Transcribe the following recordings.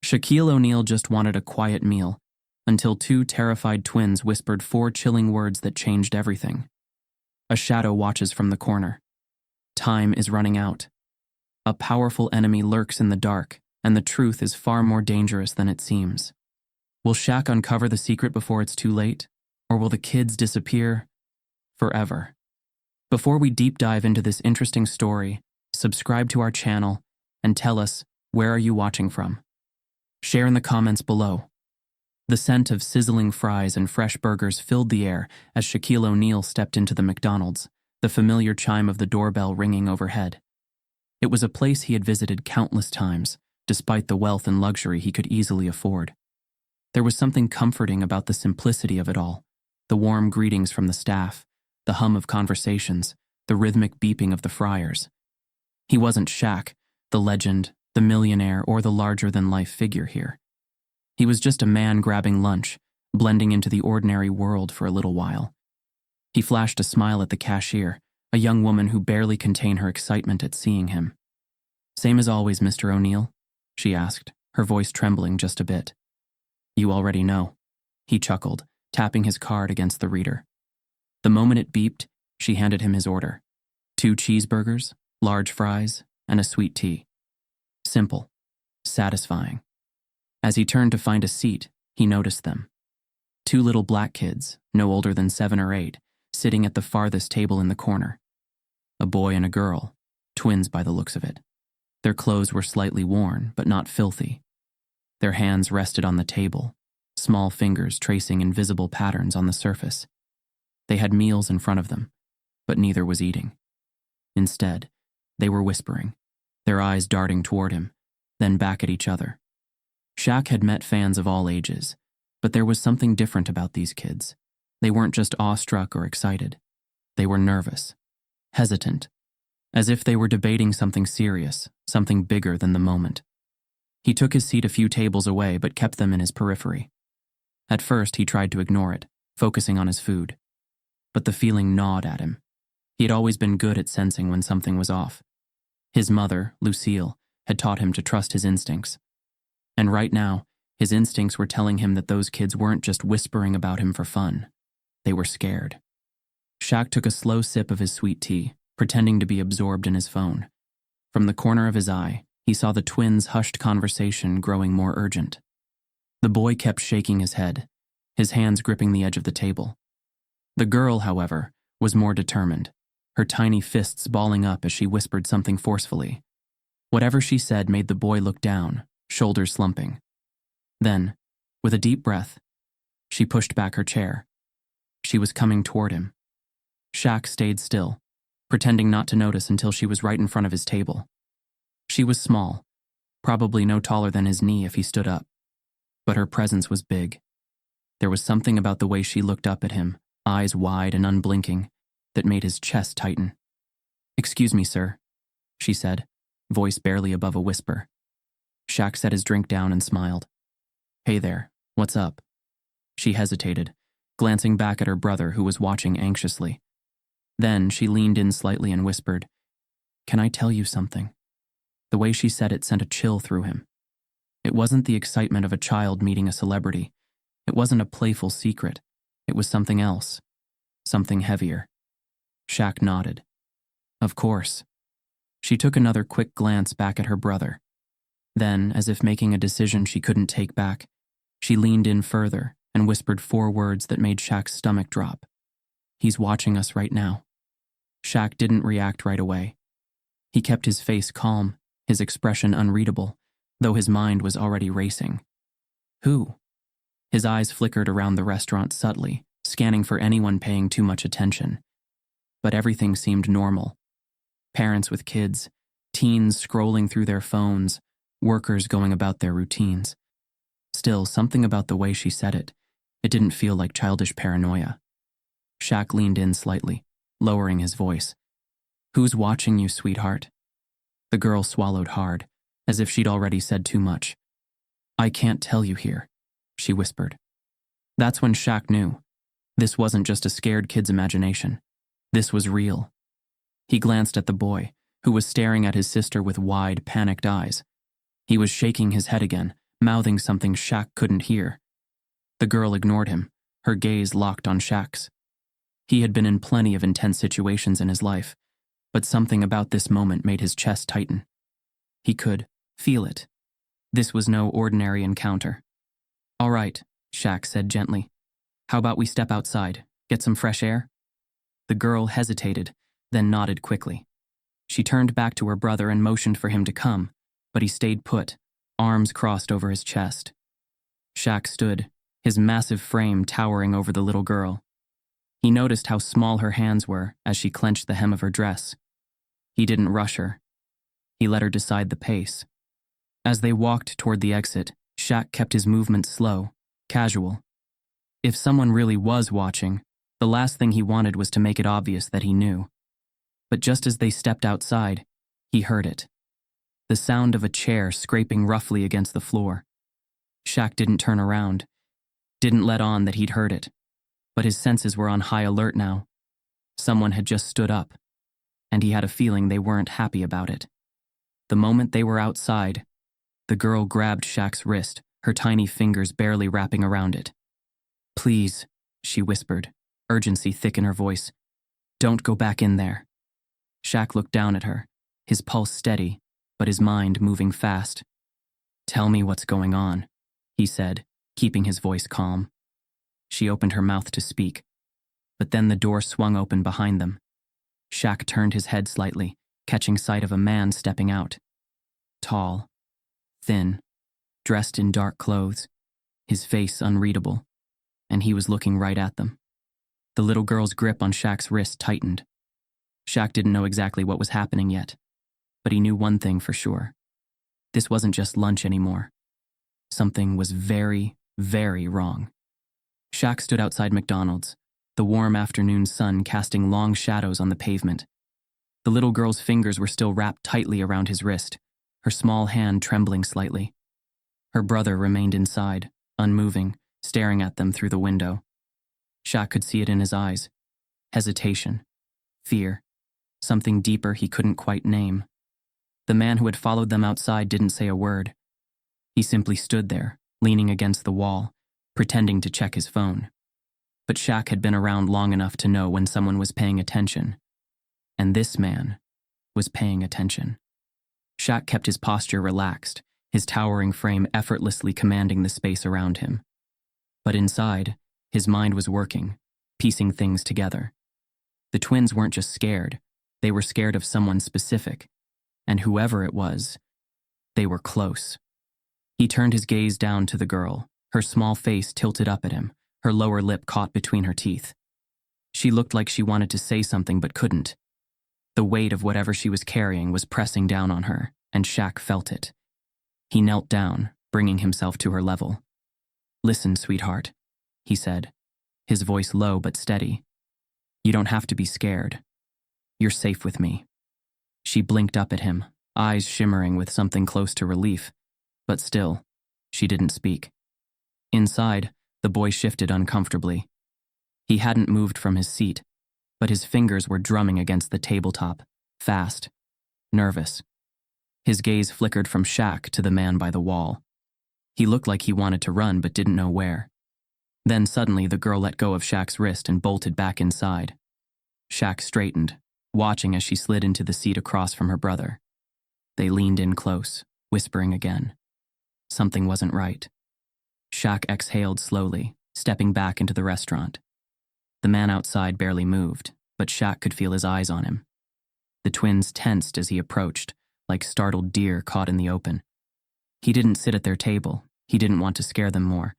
Shaquille O'Neal just wanted a quiet meal, until two terrified twins whispered four chilling words that changed everything. A shadow watches from the corner. Time is running out. A powerful enemy lurks in the dark, and the truth is far more dangerous than it seems. Will Shaq uncover the secret before it's too late? Or will the kids disappear forever? Before we deep dive into this interesting story, subscribe to our channel and tell us, where are you watching from? Share in the comments below. The scent of sizzling fries and fresh burgers filled the air as Shaquille O'Neal stepped into the McDonald's, the familiar chime of the doorbell ringing overhead. It was a place he had visited countless times, despite the wealth and luxury he could easily afford. There was something comforting about the simplicity of it all, the warm greetings from the staff, the hum of conversations, the rhythmic beeping of the fryers. He wasn't Shaq, the legend, the millionaire, or the larger-than-life figure here. He was just a man grabbing lunch, blending into the ordinary world for a little while. He flashed a smile at the cashier, a young woman who barely contained her excitement at seeing him. "Same as always, Mr. O'Neal?" she asked, her voice trembling just a bit. "You already know," he chuckled, tapping his card against the reader. The moment it beeped, she handed him his order. 2 cheeseburgers, large fries, and a sweet tea. Simple. Satisfying. As he turned to find a seat, he noticed them. 2 little black kids, no older than 7 or 8, sitting at the farthest table in the corner. A boy and a girl, twins by the looks of it. Their clothes were slightly worn, but not filthy. Their hands rested on the table, small fingers tracing invisible patterns on the surface. They had meals in front of them, but neither was eating. Instead, they were whispering, their eyes darting toward him, then back at each other. Shaq had met fans of all ages, but there was something different about these kids. They weren't just awestruck or excited. They were nervous, hesitant, as if they were debating something serious, something bigger than the moment. He took his seat a few tables away but kept them in his periphery. At first, he tried to ignore it, focusing on his food. But the feeling gnawed at him. He had always been good at sensing when something was off. His mother, Lucille, had taught him to trust his instincts. And right now, his instincts were telling him that those kids weren't just whispering about him for fun. They were scared. Shaq took a slow sip of his sweet tea, pretending to be absorbed in his phone. From the corner of his eye, he saw the twins' hushed conversation growing more urgent. The boy kept shaking his head, his hands gripping the edge of the table. The girl, however, was more determined, her tiny fists balling up as she whispered something forcefully. Whatever she said made the boy look down, shoulders slumping. Then, with a deep breath, she pushed back her chair. She was coming toward him. Shaq stayed still, pretending not to notice until she was right in front of his table. She was small, probably no taller than his knee if he stood up. But her presence was big. There was something about the way she looked up at him, eyes wide and unblinking, that made his chest tighten. "Excuse me, sir," she said, voice barely above a whisper. Shaq set his drink down and smiled. "Hey there, what's up?" She hesitated, glancing back at her brother who was watching anxiously. Then she leaned in slightly and whispered, "Can I tell you something?" The way she said it sent a chill through him. It wasn't the excitement of a child meeting a celebrity. It wasn't a playful secret. It was something else, something heavier. Shaq nodded. "Of course." She took another quick glance back at her brother. Then, as if making a decision she couldn't take back, she leaned in further and whispered 4 words that made Shaq's stomach drop. "He's watching us right now." Shaq didn't react right away. He kept his face calm, his expression unreadable, though his mind was already racing. Who? His eyes flickered around the restaurant subtly, scanning for anyone paying too much attention. But everything seemed normal. Parents with kids, teens scrolling through their phones, workers going about their routines. Still, something about the way she said it didn't feel like childish paranoia. Shaq leaned in slightly, lowering his voice. "Who's watching you, sweetheart?" The girl swallowed hard, as if she'd already said too much. "I can't tell you here," she whispered. That's when Shaq knew. This wasn't just a scared kid's imagination. This was real. He glanced at the boy, who was staring at his sister with wide, panicked eyes. He was shaking his head again, mouthing something Shaq couldn't hear. The girl ignored him, her gaze locked on Shaq's. He had been in plenty of intense situations in his life, but something about this moment made his chest tighten. He could feel it. This was no ordinary encounter. "All right," Shaq said gently. "How about we step outside, get some fresh air?" The girl hesitated, then nodded quickly. She turned back to her brother and motioned for him to come, but he stayed put, arms crossed over his chest. Shaq stood, his massive frame towering over the little girl. He noticed how small her hands were as she clenched the hem of her dress. He didn't rush her. He let her decide the pace. As they walked toward the exit, Shaq kept his movements slow, casual. If someone really was watching, the last thing he wanted was to make it obvious that he knew. But just as they stepped outside, he heard it. The sound of a chair scraping roughly against the floor. Shaq didn't turn around, didn't let on that he'd heard it, but his senses were on high alert now. Someone had just stood up, and he had a feeling they weren't happy about it. The moment they were outside, the girl grabbed Shaq's wrist, her tiny fingers barely wrapping around it. "Please," she whispered, urgency thick in her voice. "Don't go back in there." Shaq looked down at her, his pulse steady, but his mind moving fast. "Tell me what's going on," he said, keeping his voice calm. She opened her mouth to speak, but then the door swung open behind them. Shaq turned his head slightly, catching sight of a man stepping out. Tall, thin, dressed in dark clothes, his face unreadable, and he was looking right at them. The little girl's grip on Shaq's wrist tightened. Shaq didn't know exactly what was happening yet, but he knew one thing for sure. This wasn't just lunch anymore. Something was very, very wrong. Shaq stood outside McDonald's, the warm afternoon sun casting long shadows on the pavement. The little girl's fingers were still wrapped tightly around his wrist, her small hand trembling slightly. Her brother remained inside, unmoving, staring at them through the window. Shaq could see it in his eyes. Hesitation. Fear. Something deeper he couldn't quite name. The man who had followed them outside didn't say a word. He simply stood there, leaning against the wall, pretending to check his phone. But Shaq had been around long enough to know when someone was paying attention. And this man was paying attention. Shaq kept his posture relaxed, his towering frame effortlessly commanding the space around him. But inside, his mind was working, piecing things together. The twins weren't just scared, they were scared of someone specific. And whoever it was, they were close. He turned his gaze down to the girl, her small face tilted up at him, her lower lip caught between her teeth. She looked like she wanted to say something but couldn't. The weight of whatever she was carrying was pressing down on her, and Shaq felt it. He knelt down, bringing himself to her level. "Listen, sweetheart," he said, his voice low but steady. "You don't have to be scared. You're safe with me." She blinked up at him, eyes shimmering with something close to relief, but still, she didn't speak. Inside, the boy shifted uncomfortably. He hadn't moved from his seat, but his fingers were drumming against the tabletop, fast, nervous. His gaze flickered from Shaq to the man by the wall. He looked like he wanted to run but didn't know where. Then suddenly the girl let go of Shaq's wrist and bolted back inside. Shaq straightened, watching as she slid into the seat across from her brother. They leaned in close, whispering again. Something wasn't right. Shaq exhaled slowly, stepping back into the restaurant. The man outside barely moved, but Shaq could feel his eyes on him. The twins tensed as he approached, like startled deer caught in the open. He didn't sit at their table, he didn't want to scare them more,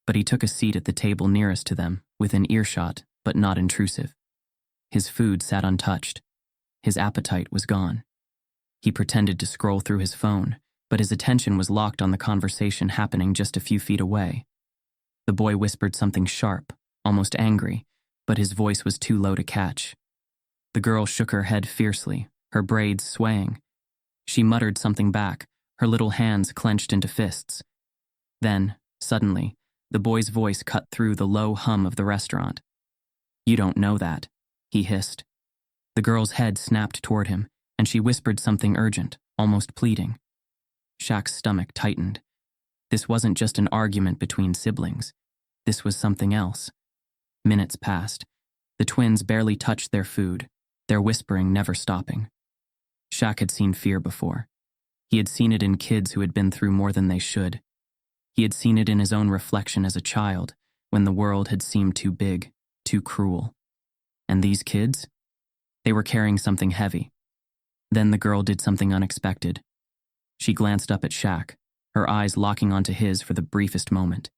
but he took a seat at the table nearest to them, within earshot, but not intrusive. His food sat untouched. His appetite was gone. He pretended to scroll through his phone, but his attention was locked on the conversation happening just a few feet away. The boy whispered something sharp, almost angry, but his voice was too low to catch. The girl shook her head fiercely, her braids swaying. She muttered something back, her little hands clenched into fists. Then, suddenly, the boy's voice cut through the low hum of the restaurant. "You don't know that," he hissed. The girl's head snapped toward him, and she whispered something urgent, almost pleading. Shaq's stomach tightened. This wasn't just an argument between siblings. This was something else. Minutes passed. The twins barely touched their food, their whispering never stopping. Shaq had seen fear before. He had seen it in kids who had been through more than they should. He had seen it in his own reflection as a child, when the world had seemed too big, too cruel. And these kids? They were carrying something heavy. Then the girl did something unexpected. She glanced up at Shaq, her eyes locking onto his for the briefest moment.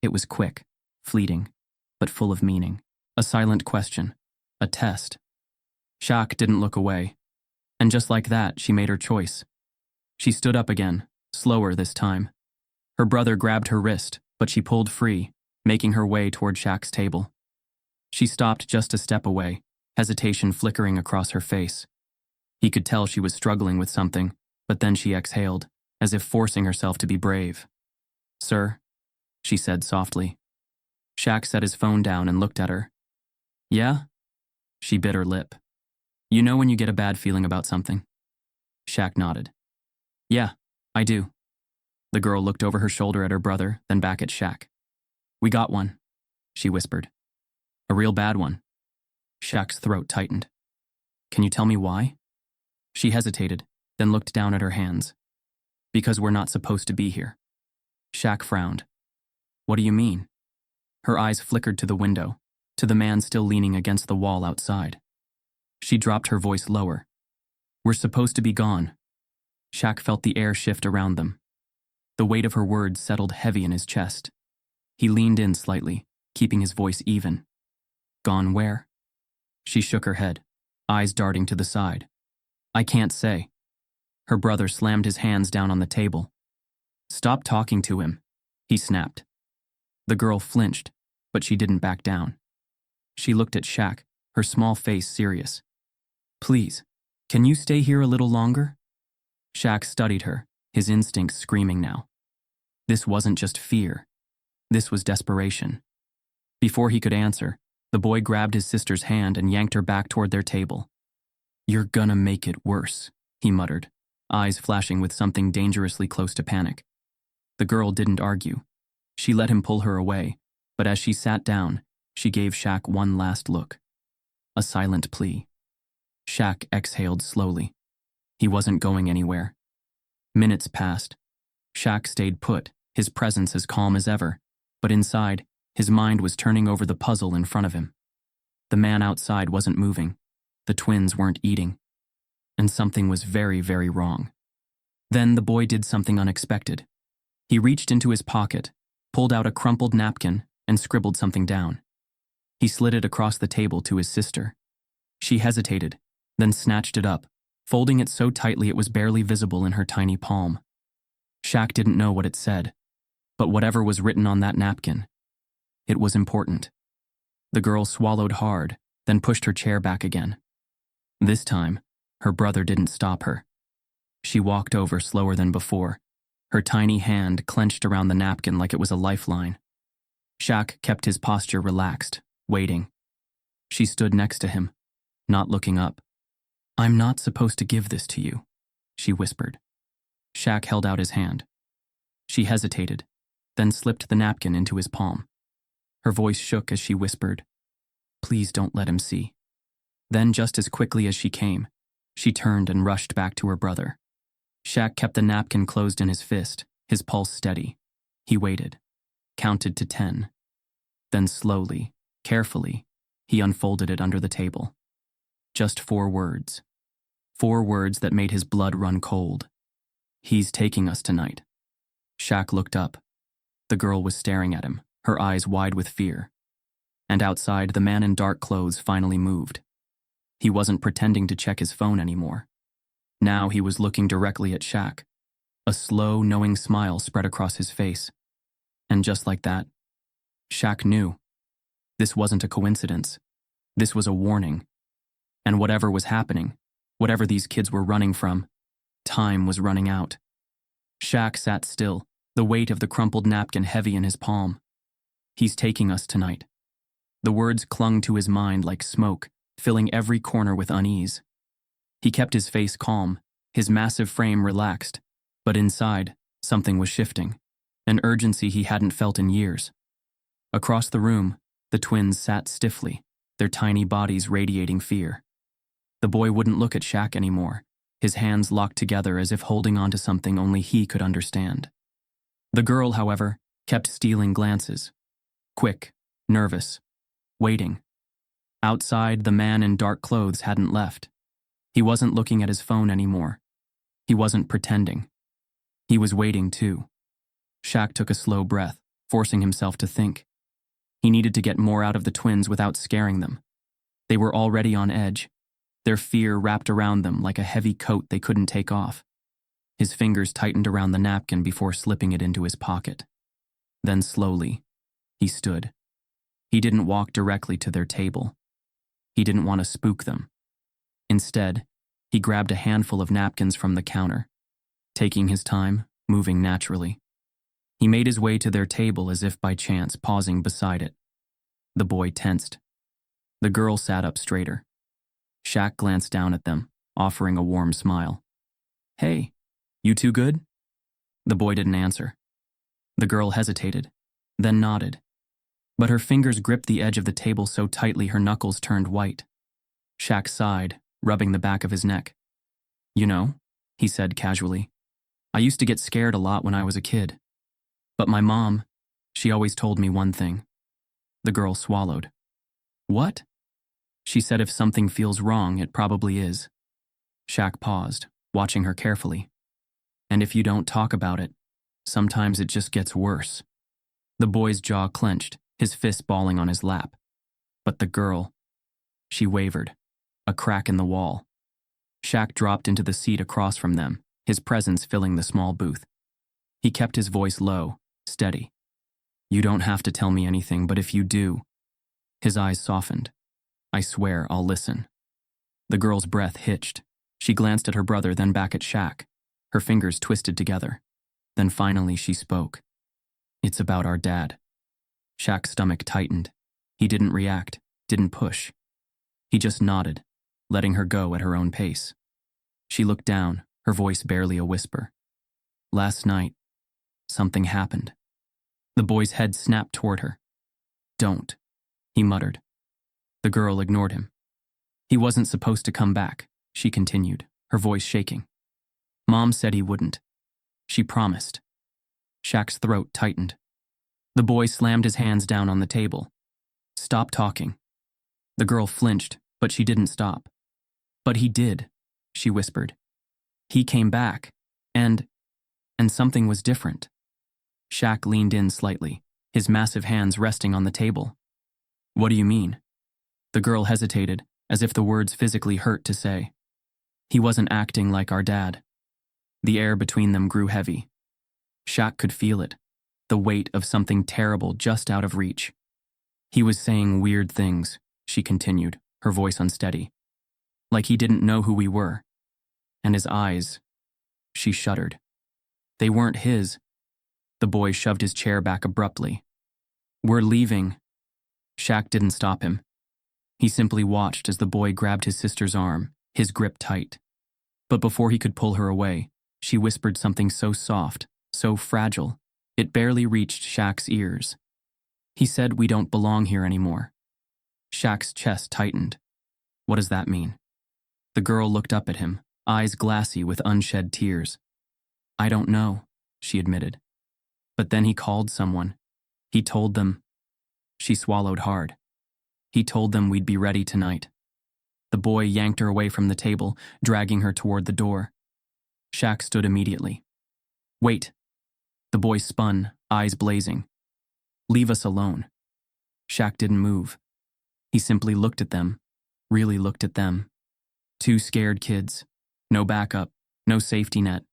It was quick, fleeting, but full of meaning. A silent question, a test. Shaq didn't look away. And just like that, she made her choice. She stood up again, slower this time. Her brother grabbed her wrist, but she pulled free, making her way toward Shaq's table. She stopped just a step away, hesitation flickering across her face. He could tell she was struggling with something, but then she exhaled, as if forcing herself to be brave. "Sir," she said softly. Shaq set his phone down and looked at her. "Yeah?" She bit her lip. "You know when you get a bad feeling about something?" Shaq nodded. "Yeah, I do." The girl looked over her shoulder at her brother, then back at Shaq. "We got one," she whispered. "A real bad one." Shaq's throat tightened. "Can you tell me why?" She hesitated, then looked down at her hands. "Because we're not supposed to be here." Shaq frowned. "What do you mean?" Her eyes flickered to the window, to the man still leaning against the wall outside. She dropped her voice lower. "We're supposed to be gone." Shaq felt the air shift around them. The weight of her words settled heavy in his chest. He leaned in slightly, keeping his voice even. "Gone where?" She shook her head, eyes darting to the side. "I can't say." Her brother slammed his hands down on the table. "Stop talking to him," he snapped. The girl flinched, but she didn't back down. She looked at Shaq, her small face serious. "Please, can you stay here a little longer?" Shaq studied her, his instincts screaming now. This wasn't just fear. This was desperation. Before he could answer, the boy grabbed his sister's hand and yanked her back toward their table. "You're gonna make it worse," he muttered, eyes flashing with something dangerously close to panic. The girl didn't argue. She let him pull her away, but as she sat down, she gave Shaq one last look. A silent plea. Shaq exhaled slowly. He wasn't going anywhere. Minutes passed. Shaq stayed put, his presence as calm as ever, but inside, his mind was turning over the puzzle in front of him. The man outside wasn't moving. The twins weren't eating. And something was very, very wrong. Then the boy did something unexpected. He reached into his pocket, pulled out a crumpled napkin, and scribbled something down. He slid it across the table to his sister. She hesitated, then snatched it up, folding it so tightly it was barely visible in her tiny palm. Shaq didn't know what it said, but whatever was written on that napkin, it was important. The girl swallowed hard, then pushed her chair back again. This time, her brother didn't stop her. She walked over slower than before, her tiny hand clenched around the napkin like it was a lifeline. Shaq kept his posture relaxed, waiting. She stood next to him, not looking up. "I'm not supposed to give this to you," she whispered. Shaq held out his hand. She hesitated, then slipped the napkin into his palm. Her voice shook as she whispered, "Please don't let him see." Then, just as quickly as she came, she turned and rushed back to her brother. Shaq kept the napkin closed in his fist, his pulse steady. He waited, counted to 10. Then slowly, carefully, he unfolded it under the table. Just 4 words. 4 words that made his blood run cold. "He's taking us tonight." Shaq looked up. The girl was staring at him, her eyes wide with fear. And outside, the man in dark clothes finally moved. He wasn't pretending to check his phone anymore. Now he was looking directly at Shaq. A slow, knowing smile spread across his face. And just like that, Shaq knew. This wasn't a coincidence. This was a warning. And whatever was happening, whatever these kids were running from, time was running out. Shaq sat still, the weight of the crumpled napkin heavy in his palm. "He's taking us tonight." The words clung to his mind like smoke, filling every corner with unease. He kept his face calm, his massive frame relaxed, but inside, something was shifting. an urgency he hadn't felt in years. Across the room, the twins sat stiffly, their tiny bodies radiating fear. The boy wouldn't look at Shaq anymore, his hands locked together as if holding on to something only he could understand. The girl, however, kept stealing glances. Quick, nervous, waiting. Outside, the man in dark clothes hadn't left. He wasn't looking at his phone anymore. He wasn't pretending. He was waiting too. Shaq took a slow breath, forcing himself to think. He needed to get more out of the twins without scaring them. They were already on edge, their fear wrapped around them like a heavy coat they couldn't take off. His fingers tightened around the napkin before slipping it into his pocket. Then slowly, he stood. He didn't walk directly to their table. He didn't want to spook them. Instead, he grabbed a handful of napkins from the counter, taking his time, moving naturally. He made his way to their table as if by chance, pausing beside it. The boy tensed. The girl sat up straighter. Shaq glanced down at them, offering a warm smile. "Hey, you two good?" The boy didn't answer. The girl hesitated, then nodded. But her fingers gripped the edge of the table so tightly her knuckles turned white. Shaq sighed, rubbing the back of his neck. "You know," he said casually, "I used to get scared a lot when I was a kid. But my mom, she always told me one thing." The girl swallowed. "What?" "She said if something feels wrong, it probably is." Shaq paused, watching her carefully. "And if you don't talk about it, sometimes it just gets worse." The boy's jaw clenched, his fist balling on his lap. But the girl, she wavered, a crack in the wall. Shaq dropped into the seat across from them, his presence filling the small booth. He kept his voice low, steady. "You don't have to tell me anything, but if you do..." His eyes softened. "I swear I'll listen." The girl's breath hitched. She glanced at her brother, then back at Shaq, her fingers twisted together. Then finally she spoke. "It's about our dad." Shaq's stomach tightened. He didn't react, didn't push. He just nodded, letting her go at her own pace. She looked down, her voice barely a whisper. "Last night, something happened." The boy's head snapped toward her. "Don't," he muttered. The girl ignored him. "He wasn't supposed to come back," she continued, her voice shaking. "Mom said he wouldn't. She promised." Shaq's throat tightened. The boy slammed his hands down on the table. "Stop talking." The girl flinched, but she didn't stop. "But he did," she whispered. "He came back, and something was different." Shaq leaned in slightly, his massive hands resting on the table. "What do you mean?" The girl hesitated, as if the words physically hurt to say. "He wasn't acting like our dad." The air between them grew heavy. Shaq could feel it, the weight of something terrible just out of reach. "He was saying weird things," she continued, her voice unsteady. "Like he didn't know who we were. And his eyes..." She shuddered. "They weren't his." The boy shoved his chair back abruptly. "We're leaving." Shaq didn't stop him. He simply watched as the boy grabbed his sister's arm, his grip tight. But before he could pull her away, she whispered something so soft, so fragile, it barely reached Shaq's ears. "He said we don't belong here anymore." Shaq's chest tightened. "What does that mean?" The girl looked up at him, eyes glassy with unshed tears. "I don't know," she admitted. "But then he called someone. He told them..." She swallowed hard. "He told them we'd be ready tonight." The boy yanked her away from the table, dragging her toward the door. Shaq stood immediately. "Wait." The boy spun, eyes blazing. "Leave us alone." Shaq didn't move. He simply looked at them, really looked at them. Two scared kids, no backup, no safety net,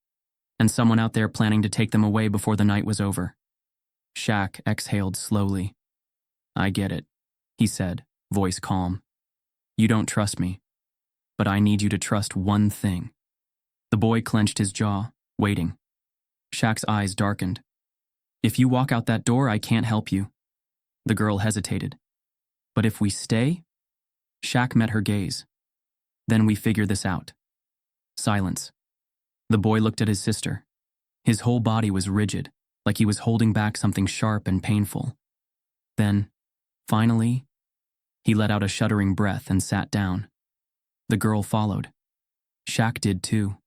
and someone out there planning to take them away before the night was over. Shaq exhaled slowly. "I get it," he said, voice calm. "You don't trust me, but I need you to trust one thing." The boy clenched his jaw, waiting. Shaq's eyes darkened. "If you walk out that door, I can't help you." The girl hesitated. "But if we stay?" Shaq met her gaze. "Then we figure this out." Silence. The boy looked at his sister. His whole body was rigid, like he was holding back something sharp and painful. Then, finally, he let out a shuddering breath and sat down. The girl followed. Shaq did too.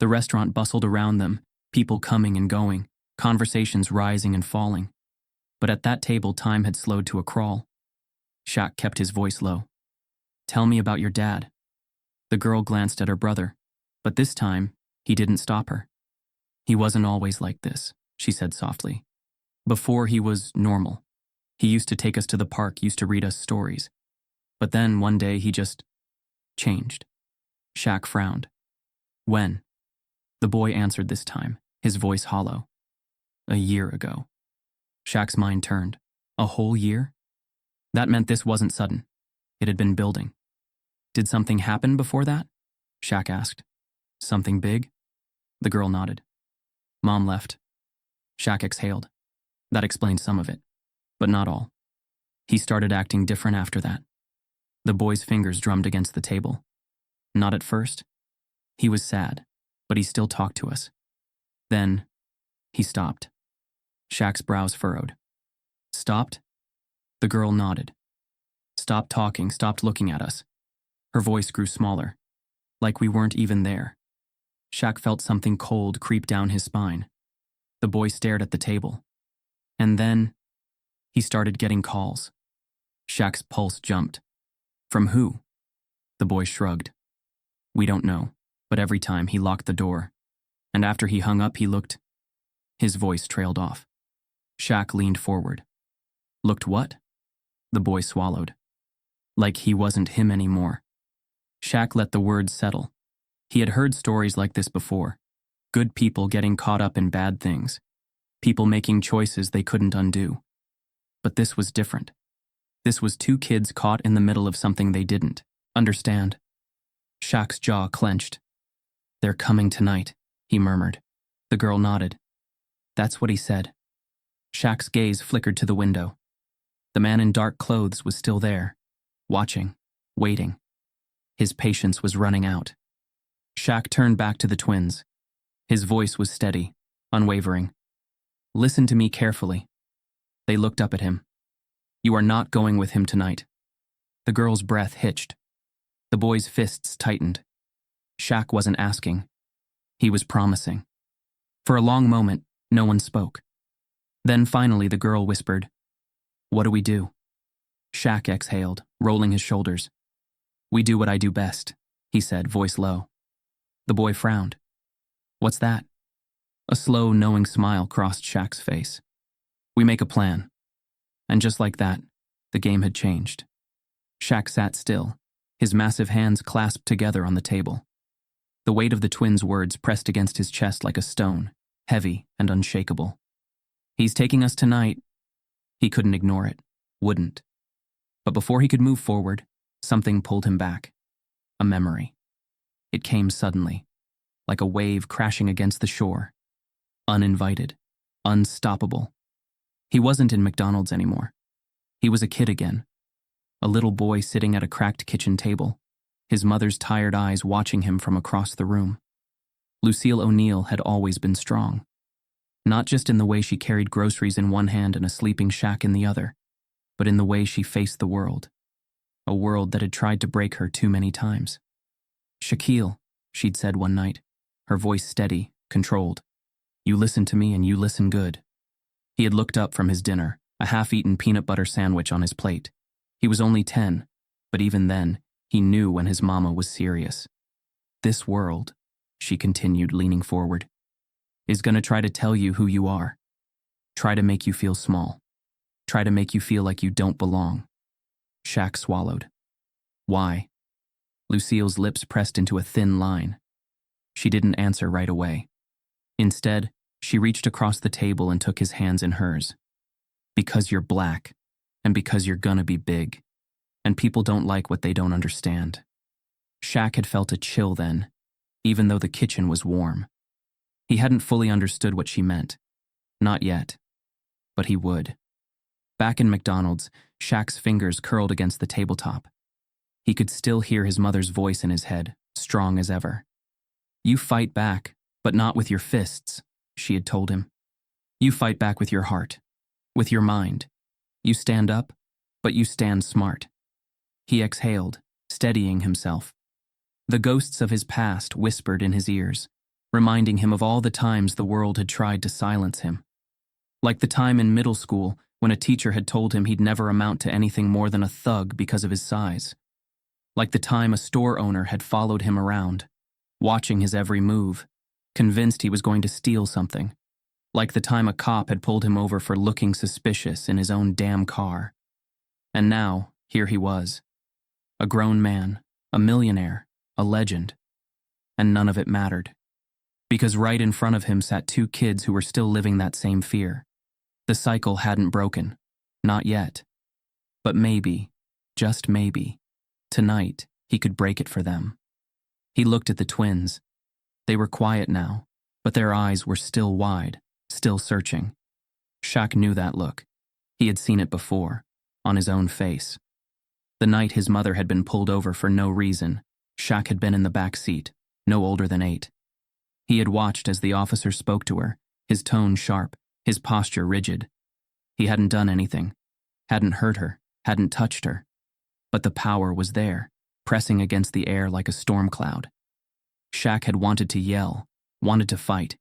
The restaurant bustled around them, people coming and going, conversations rising and falling. But at that table, time had slowed to a crawl. Shaq kept his voice low. "Tell me about your dad." The girl glanced at her brother, but this time, he didn't stop her. "He wasn't always like this," she said softly. "Before he was normal. He used to take us to the park, used to read us stories. But then one day he just changed." Shaq frowned. "When?" The boy answered this time, his voice hollow. "A year ago." Shaq's mind turned. A whole year? That meant this wasn't sudden. It had been building. "Did something happen before that?" Shaq asked. "Something big?" The girl nodded. "Mom left." Shaq exhaled. That explained some of it, but not all. He started acting different after that. The boy's fingers drummed against the table. Not at first. He was sad, but he still talked to us. Then, he stopped. Shaq's brows furrowed. "Stopped?" The girl nodded. "Stopped talking, stopped looking at us." Her voice grew smaller, like we weren't even there. Shaq felt something cold creep down his spine. The boy stared at the table. And then, he started getting calls. Shaq's pulse jumped. "From who?" The boy shrugged. "We don't know, but every time he locked the door. And after he hung up, he looked." His voice trailed off. Shaq leaned forward. "Looked what?" The boy swallowed. Like he wasn't him anymore. Shaq let the words settle. He had heard stories like this before. Good people getting caught up in bad things. People making choices they couldn't undo. But this was different. This was two kids caught in the middle of something they didn't understand. Shaq's jaw clenched. "They're coming tonight," he murmured. The girl nodded. "That's what he said." Shaq's gaze flickered to the window. The man in dark clothes was still there, watching, waiting. His patience was running out. Shaq turned back to the twins. His voice was steady, unwavering. "Listen to me carefully." They looked up at him. "You are not going with him tonight." The girl's breath hitched. The boy's fists tightened. Shaq wasn't asking. He was promising. For a long moment, no one spoke. Then finally the girl whispered, "What do we do?" Shaq exhaled, rolling his shoulders. "We do what I do best," he said, voice low. The boy frowned. "What's that?" A slow, knowing smile crossed Shaq's face. "We make a plan." And just like that, the game had changed. Shaq sat still, his massive hands clasped together on the table. The weight of the twins' words pressed against his chest like a stone, heavy and unshakable. "He's taking us tonight." He couldn't ignore it, wouldn't. But before he could move forward, something pulled him back. A memory. It came suddenly, like a wave crashing against the shore. Uninvited, unstoppable. He wasn't in McDonald's anymore. He was a kid again. A little boy sitting at a cracked kitchen table, his mother's tired eyes watching him from across the room. Lucille O'Neill had always been strong. Not just in the way she carried groceries in one hand and a sleeping Shaq in the other, but in the way she faced the world. A world that had tried to break her too many times. "Shaquille," she'd said one night, her voice steady, controlled. "You listen to me and you listen good." He had looked up from his dinner, a half-eaten peanut butter sandwich on his plate. He was only 10, but even then, he knew when his mama was serious. "This world," she continued, leaning forward, "is gonna try to tell you who you are. Try to make you feel small. Try to make you feel like you don't belong." Shaq swallowed. "Why?" Lucille's lips pressed into a thin line. She didn't answer right away. Instead, she reached across the table and took his hands in hers. "Because you're black, and because you're gonna be big, and people don't like what they don't understand." Shaq had felt a chill then, even though the kitchen was warm. He hadn't fully understood what she meant. Not yet. But he would. Back in McDonald's, Shaq's fingers curled against the tabletop. He could still hear his mother's voice in his head, strong as ever. "You fight back, but not with your fists," she had told him. You fight back with your heart, with your mind. You stand up, but you stand smart. He exhaled, steadying himself. The ghosts of his past whispered in his ears, reminding him of all the times the world had tried to silence him. Like the time in middle school when a teacher had told him he'd never amount to anything more than a thug because of his size. Like the time a store owner had followed him around, watching his every move, convinced he was going to steal something. Like the time a cop had pulled him over for looking suspicious in his own damn car. And now, here he was. A grown man, a millionaire, a legend. And none of it mattered. Because right in front of him sat two kids who were still living that same fear. The cycle hadn't broken. Not yet. But maybe, just maybe, tonight he could break it for them. He looked at the twins. They were quiet now, but their eyes were still wide, still searching. Shaq knew that look. He had seen it before, on his own face. The night his mother had been pulled over for no reason, Shaq had been in the back seat, no older than 8. He had watched as the officer spoke to her, his tone sharp, his posture rigid. He hadn't done anything, hadn't hurt her, hadn't touched her. But the power was there, pressing against the air like a storm cloud. Shaq had wanted to yell, wanted to fight,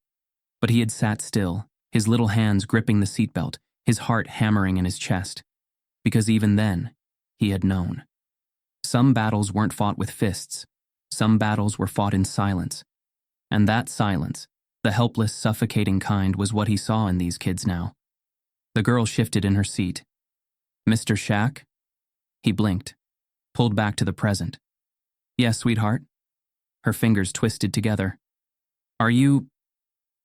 but he had sat still, his little hands gripping the seatbelt, his heart hammering in his chest. Because even then, he had known. Some battles weren't fought with fists. Some battles were fought in silence. And that silence, the helpless, suffocating kind, was what he saw in these kids now. The girl shifted in her seat. "Mr. Shaq?" He blinked, pulled back to the present. "Yes, sweetheart?" Her fingers twisted together. Are you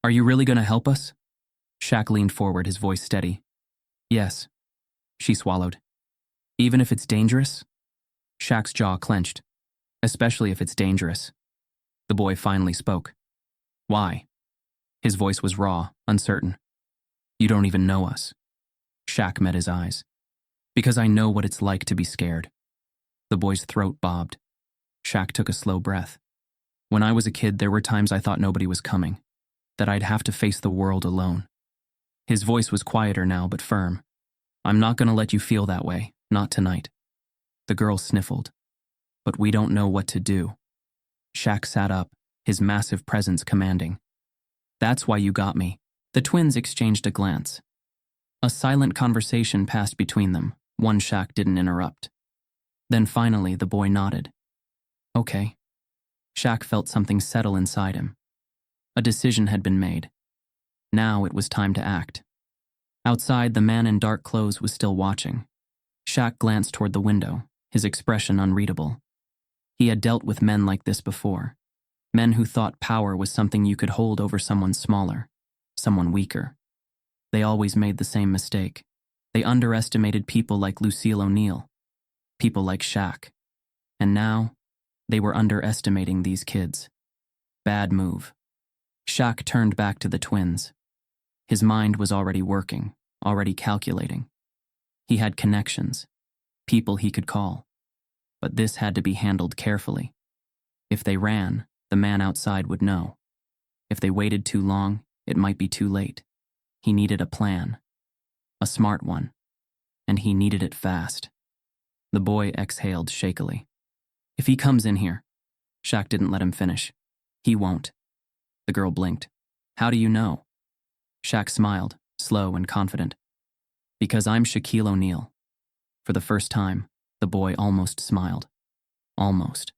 really going to help us?" Shaq leaned forward, his voice steady. "Yes." She swallowed. "Even if it's dangerous?" Shaq's jaw clenched. "Especially if it's dangerous." The boy finally spoke. "Why?" His voice was raw, uncertain. "You don't even know us." Shaq met his eyes. "Because I know what it's like to be scared." The boy's throat bobbed. Shaq took a slow breath. "When I was a kid, there were times I thought nobody was coming, that I'd have to face the world alone." His voice was quieter now, but firm. "I'm not going to let you feel that way, not tonight." The girl sniffled. "But we don't know what to do." Shaq sat up, his massive presence commanding. "That's why you got me." The twins exchanged a glance. A silent conversation passed between them, one Shaq didn't interrupt. Then finally, the boy nodded. "Okay." Shaq felt something settle inside him. A decision had been made. Now it was time to act. Outside, the man in dark clothes was still watching. Shaq glanced toward the window, his expression unreadable. He had dealt with men like this before. Men who thought power was something you could hold over someone smaller, someone weaker. They always made the same mistake. They underestimated people like Lucille O'Neill, people like Shaq. And now, they were underestimating these kids. Bad move. Shaq turned back to the twins. His mind was already working, already calculating. He had connections, people he could call. But this had to be handled carefully. If they ran, the man outside would know. If they waited too long, it might be too late. He needed a plan. A smart one. And he needed it fast. The boy exhaled shakily. "If he comes in here..." Shaq didn't let him finish. "He won't." The girl blinked. "How do you know?" Shaq smiled, slow and confident. "Because I'm Shaquille O'Neal." For the first time, the boy almost smiled. Almost.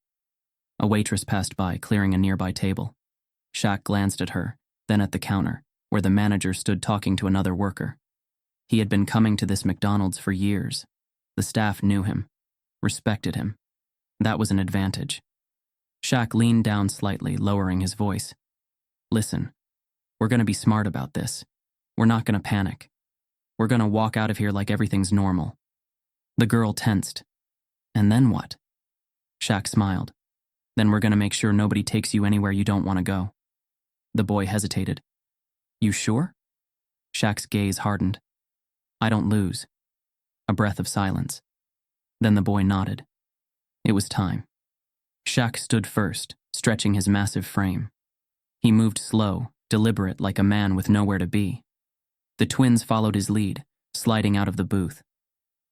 A waitress passed by, clearing a nearby table. Shaq glanced at her, then at the counter, where the manager stood talking to another worker. He had been coming to this McDonald's for years. The staff knew him, respected him. That was an advantage. Shaq leaned down slightly, lowering his voice. "Listen, we're going to be smart about this. We're not going to panic. We're going to walk out of here like everything's normal." The girl tensed. "And then what?" Shaq smiled. "Then we're going to make sure nobody takes you anywhere you don't want to go." The boy hesitated. "You sure?" Shaq's gaze hardened. "I don't lose." A breath of silence. Then the boy nodded. It was time. Shaq stood first, stretching his massive frame. He moved slow, deliberate, like a man with nowhere to be. The twins followed his lead, sliding out of the booth.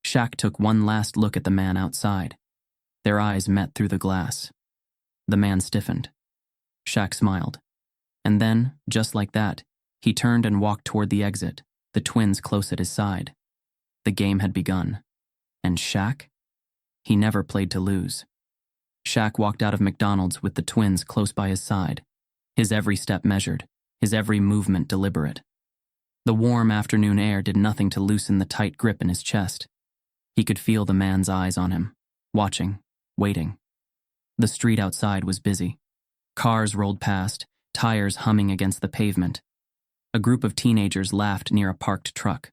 Shaq took one last look at the man outside. Their eyes met through the glass. The man stiffened. Shaq smiled. And then, just like that, he turned and walked toward the exit, the twins close at his side. The game had begun. And Shaq? He never played to lose. Shaq walked out of McDonald's with the twins close by his side, his every step measured, his every movement deliberate. The warm afternoon air did nothing to loosen the tight grip in his chest. He could feel the man's eyes on him, watching, waiting. The street outside was busy. Cars rolled past, tires humming against the pavement. A group of teenagers laughed near a parked truck.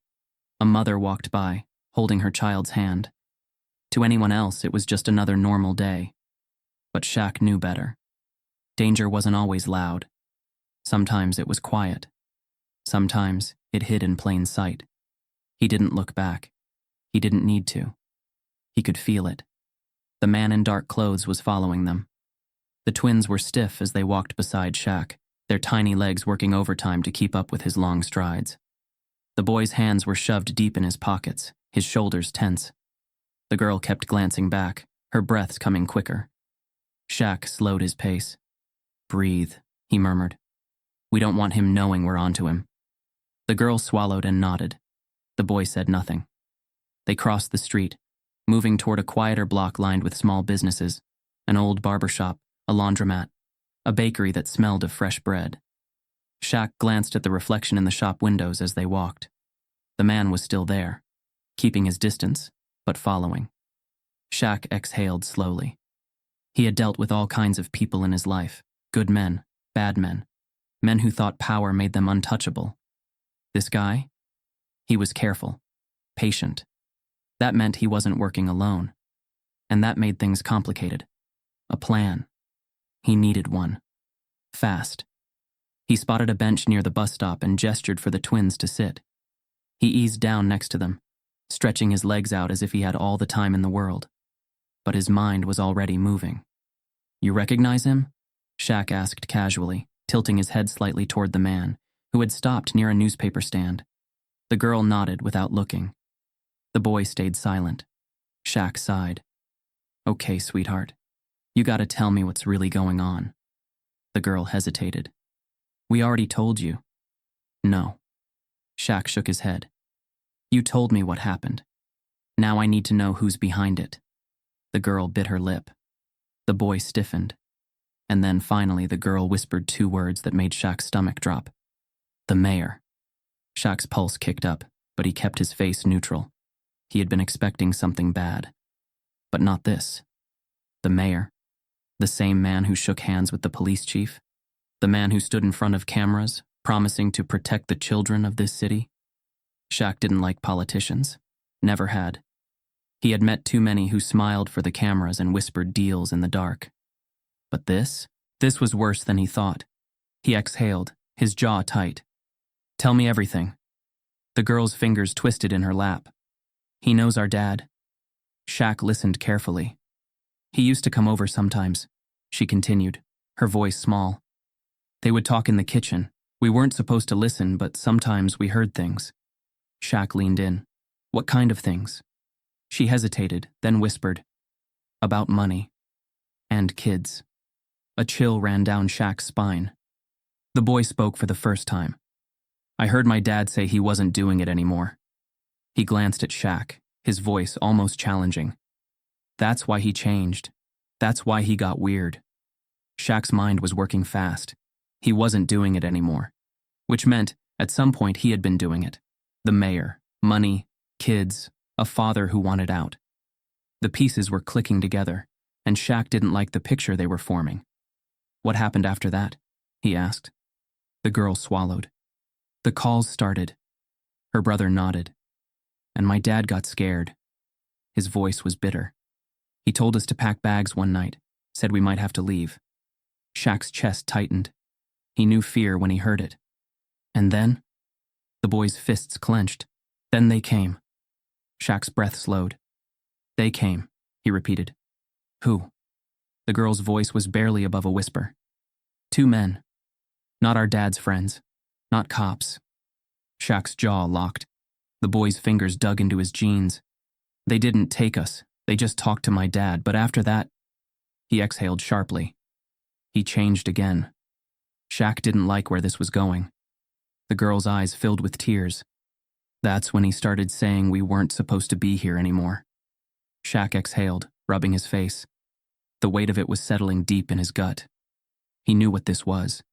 A mother walked by, holding her child's hand. To anyone else, it was just another normal day. But Shaq knew better. Danger wasn't always loud. Sometimes it was quiet. Sometimes it hid in plain sight. He didn't look back. He didn't need to. He could feel it. The man in dark clothes was following them. The twins were stiff as they walked beside Shaq, their tiny legs working overtime to keep up with his long strides. The boy's hands were shoved deep in his pockets, his shoulders tense. The girl kept glancing back, her breaths coming quicker. Shaq slowed his pace. "Breathe," he murmured. "We don't want him knowing we're onto him." The girl swallowed and nodded. The boy said nothing. They crossed the street, moving toward a quieter block lined with small businesses, an old barber shop, a laundromat, a bakery that smelled of fresh bread. Shaq glanced at the reflection in the shop windows as they walked. The man was still there, keeping his distance, but following. Shaq exhaled slowly. He had dealt with all kinds of people in his life, good men, bad men, men who thought power made them untouchable. This guy? He was careful, patient. That meant he wasn't working alone. And that made things complicated. A plan. He needed one. Fast. He spotted a bench near the bus stop and gestured for the twins to sit. He eased down next to them, stretching his legs out as if he had all the time in the world. But his mind was already moving. "You recognize him?" Shaq asked casually, tilting his head slightly toward the man, who had stopped near a newspaper stand. The girl nodded without looking. The boy stayed silent. Shaq sighed. "Okay, sweetheart. You gotta tell me what's really going on." The girl hesitated. "We already told you." "No." Shaq shook his head. "You told me what happened. Now I need to know who's behind it." The girl bit her lip. The boy stiffened. And then finally the girl whispered two words that made Shaq's stomach drop. "The mayor." Shaq's pulse kicked up, but he kept his face neutral. He had been expecting something bad. But not this. The mayor. The same man who shook hands with the police chief. The man who stood in front of cameras, promising to protect the children of this city. Shaq didn't like politicians. Never had. He had met too many who smiled for the cameras and whispered deals in the dark. But this was worse than he thought. He exhaled, his jaw tight. "Tell me everything." The girl's fingers twisted in her lap. "He knows our dad." Shaq listened carefully. "He used to come over sometimes," she continued, her voice small. "They would talk in the kitchen. We weren't supposed to listen, but sometimes we heard things." Shaq leaned in. "What kind of things?" She hesitated, then whispered, "About money. And kids." A chill ran down Shaq's spine. The boy spoke for the first time. "I heard my dad say he wasn't doing it anymore." He glanced at Shaq, his voice almost challenging. "That's why he changed. That's why he got weird." Shaq's mind was working fast. He wasn't doing it anymore. Which meant, at some point he had been doing it. The mayor, money, kids, a father who wanted out. The pieces were clicking together, and Shaq didn't like the picture they were forming. "What happened after that?" he asked. The girl swallowed. "The calls started." Her brother nodded. "And my dad got scared." His voice was bitter. "He told us to pack bags one night, said we might have to leave." Shaq's chest tightened. He knew fear when he heard it. "And then?" The boy's fists clenched. "Then they came." Shaq's breath slowed. "They came," he repeated. "Who?" The girl's voice was barely above a whisper. "Two men. Not our dad's friends. Not cops." Shaq's jaw locked. The boy's fingers dug into his jeans. They didn't take us. They just talked to my dad, but after that, he exhaled sharply. He changed again. Shaq didn't like where this was going. The girl's eyes filled with tears. That's when he started saying we weren't supposed to be here anymore. Shaq exhaled, rubbing his face. The weight of it was settling deep in his gut. He knew what this was.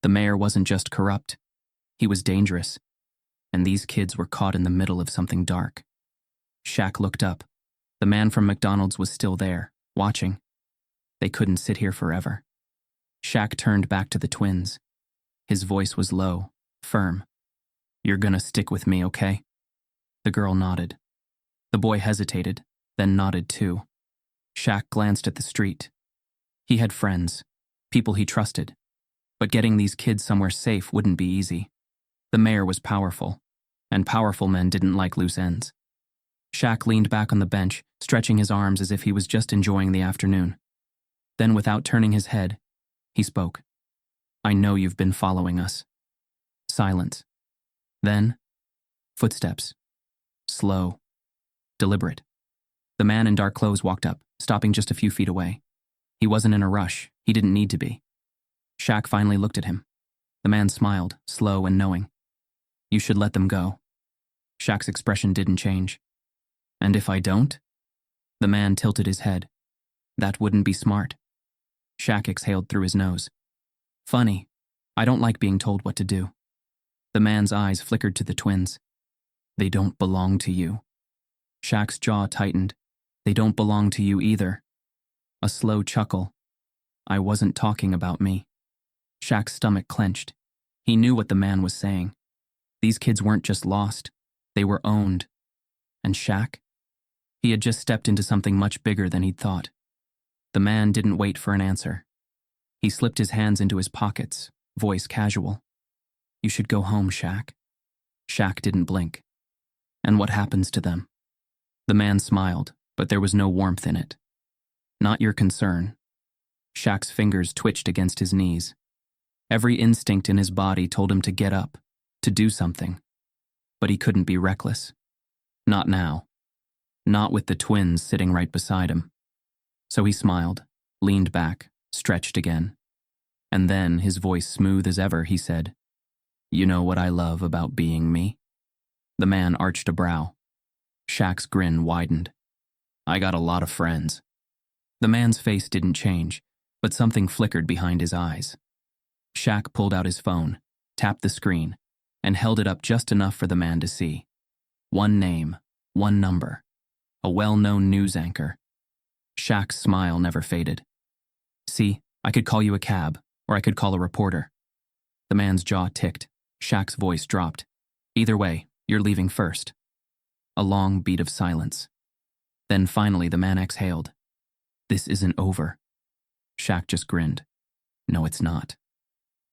The mayor wasn't just corrupt. He was dangerous. And these kids were caught in the middle of something dark. Shaq looked up. The man from McDonald's was still there, watching. They couldn't sit here forever. Shaq turned back to the twins. His voice was low, firm. "You're gonna stick with me, okay?" The girl nodded. The boy hesitated, then nodded too. Shaq glanced at the street. He had friends, people he trusted. But getting these kids somewhere safe wouldn't be easy. The mayor was powerful, and powerful men didn't like loose ends. Shaq leaned back on the bench, stretching his arms as if he was just enjoying the afternoon. Then, without turning his head, he spoke. "I know you've been following us." Silence. Then, footsteps. Slow. Deliberate. The man in dark clothes walked up, stopping just a few feet away. He wasn't in a rush. He didn't need to be. Shaq finally looked at him. The man smiled, slow and knowing. "You should let them go." Shaq's expression didn't change. "And if I don't?" The man tilted his head. "That wouldn't be smart." Shaq exhaled through his nose. "Funny. I don't like being told what to do." The man's eyes flickered to the twins. "They don't belong to you." Shaq's jaw tightened. "They don't belong to you either." A slow chuckle. "I wasn't talking about me." Shaq's stomach clenched. He knew what the man was saying. These kids weren't just lost. They were owned. And Shaq? He had just stepped into something much bigger than he'd thought. The man didn't wait for an answer. He slipped his hands into his pockets, voice casual. "You should go home, Shaq." Shaq didn't blink. "And what happens to them?" The man smiled, but there was no warmth in it. "Not your concern." Shaq's fingers twitched against his knees. Every instinct in his body told him to get up, to do something. But he couldn't be reckless. Not now. Not with the twins sitting right beside him. So he smiled, leaned back, stretched again. And then, his voice smooth as ever, he said, "You know what I love about being me?" The man arched a brow. Shaq's grin widened. "I got a lot of friends." The man's face didn't change, but something flickered behind his eyes. Shaq pulled out his phone, tapped the screen, and held it up just enough for the man to see. One name, one number. A well-known news anchor. Shaq's smile never faded. "See, I could call you a cab, or I could call a reporter." The man's jaw ticked. Shaq's voice dropped. "Either way, you're leaving first." A long beat of silence. Then finally the man exhaled. "This isn't over." Shaq just grinned. "No, it's not."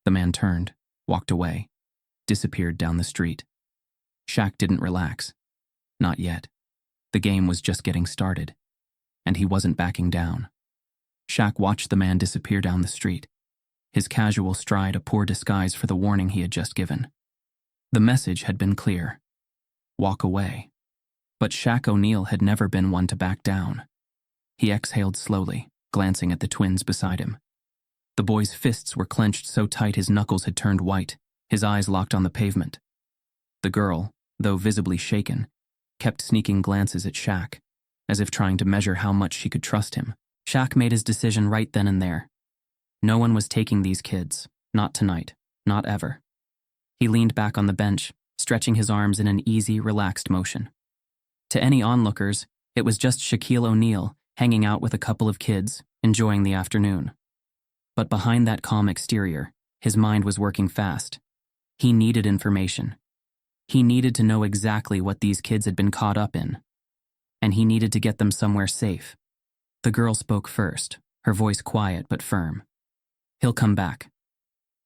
The man turned, walked away, disappeared down the street. Shaq didn't relax. Not yet. The game was just getting started, and he wasn't backing down. Shaq watched the man disappear down the street, his casual stride a poor disguise for the warning he had just given. The message had been clear. Walk away. But Shaq O'Neal had never been one to back down. He exhaled slowly, glancing at the twins beside him. The boy's fists were clenched so tight his knuckles had turned white, his eyes locked on the pavement. The girl, though visibly shaken, kept sneaking glances at Shaq, as if trying to measure how much she could trust him. Shaq made his decision right then and there. No one was taking these kids, not tonight, not ever. He leaned back on the bench, stretching his arms in an easy, relaxed motion. To any onlookers, it was just Shaquille O'Neal hanging out with a couple of kids, enjoying the afternoon. But behind that calm exterior, his mind was working fast. He needed information. He needed to know exactly what these kids had been caught up in. And he needed to get them somewhere safe. The girl spoke first, her voice quiet but firm. "He'll come back."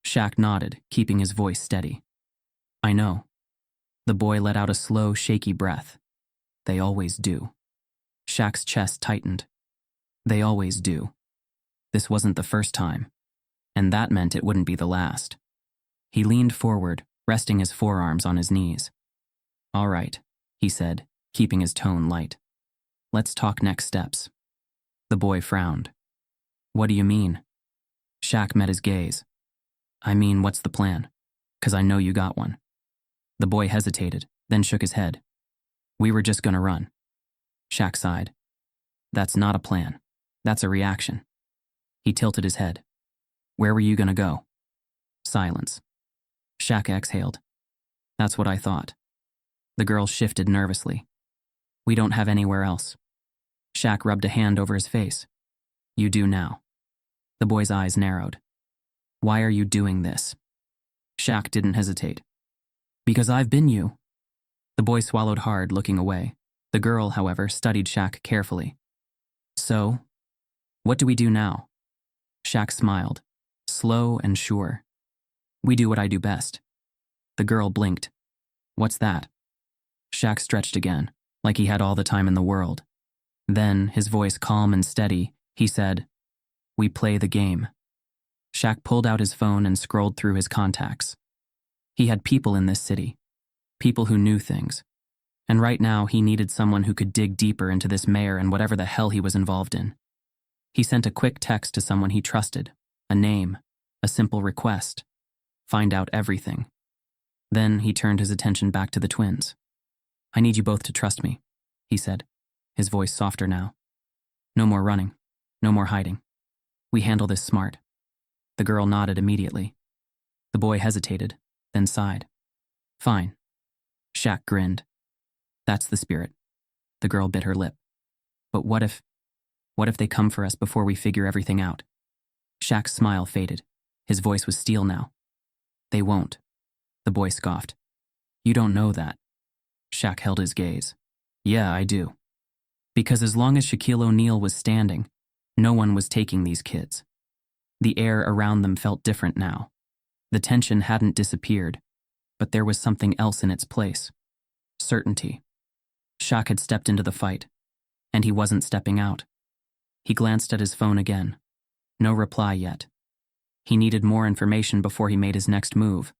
Shaq nodded, keeping his voice steady. "I know." The boy let out a slow, shaky breath. "They always do." Shaq's chest tightened. They always do. This wasn't the first time, and that meant it wouldn't be the last. He leaned forward, resting his forearms on his knees. "All right," he said, keeping his tone light. "Let's talk next steps." The boy frowned. "What do you mean?" Shaq met his gaze. "I mean, what's the plan? 'Cause I know you got one." The boy hesitated, then shook his head. "We were just gonna run." Shaq sighed. "That's not a plan. That's a reaction." He tilted his head. "Where were you gonna go?" Silence. Shaq exhaled. "That's what I thought." The girl shifted nervously. "We don't have anywhere else." Shaq rubbed a hand over his face. "You do now." The boy's eyes narrowed. "Why are you doing this?" Shaq didn't hesitate. "Because I've been you." The boy swallowed hard, looking away. The girl, however, studied Shaq carefully. "So, what do we do now?" Shaq smiled, slow and sure. "We do what I do best." The girl blinked. "What's that?" Shaq stretched again, like he had all the time in the world. Then, his voice calm and steady, he said, "We play the game." Shaq pulled out his phone and scrolled through his contacts. He had people in this city, people who knew things. And right now, he needed someone who could dig deeper into this mayor and whatever the hell he was involved in. He sent a quick text to someone he trusted, a name, a simple request. Find out everything. Then he turned his attention back to the twins. "I need you both to trust me," he said, his voice softer now. "No more running, no more hiding. We handle this smart." The girl nodded immediately. The boy hesitated, then sighed. "Fine." Shaq grinned. "That's the spirit." The girl bit her lip. "But what if they come for us before we figure everything out?" Shaq's smile faded. His voice was steel now. "They won't." The boy scoffed. "You don't know that." Shaq held his gaze. "Yeah, I do. Because as long as Shaquille O'Neal was standing, no one was taking these kids." The air around them felt different now. The tension hadn't disappeared, but there was something else in its place. Certainty. Shaq had stepped into the fight, and he wasn't stepping out. He glanced at his phone again. No reply yet. He needed more information before he made his next move.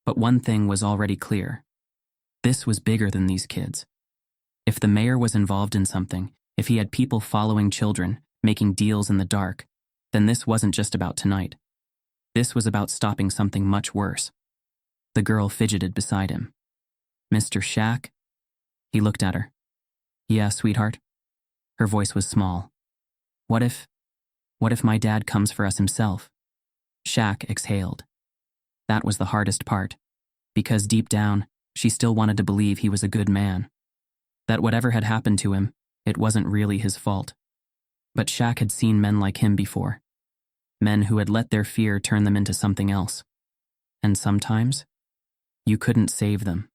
But one thing was already clear. This was bigger than these kids. If the mayor was involved in something, if he had people following children, making deals in the dark, then this wasn't just about tonight. This was about stopping something much worse. The girl fidgeted beside him. "Mr. Shaq?" He looked at her. "Yeah, sweetheart?" Her voice was small. What if my dad comes for us himself?" Shaq exhaled. That was the hardest part, because deep down, she still wanted to believe he was a good man. That whatever had happened to him, it wasn't really his fault. But Shaq had seen men like him before. Men who had let their fear turn them into something else. And sometimes, you couldn't save them.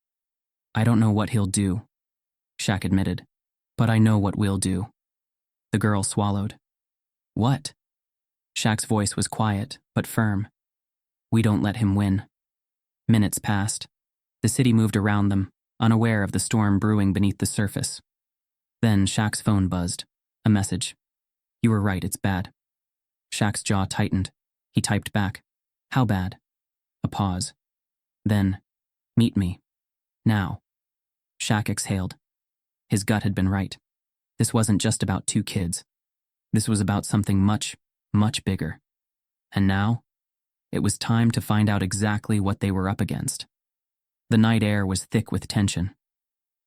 "I don't know what he'll do," Shaq admitted, "but I know what we'll do." The girl swallowed. "What?" Shaq's voice was quiet, but firm. "We don't let him win." Minutes passed. The city moved around them, unaware of the storm brewing beneath the surface. Then Shaq's phone buzzed. A message. "You were right, it's bad." Shaq's jaw tightened. He typed back. "How bad?" A pause. Then, "Meet me. Now." Shaq exhaled. His gut had been right. This wasn't just about two kids. This was about something much, much bigger. And now, it was time to find out exactly what they were up against. The night air was thick with tension.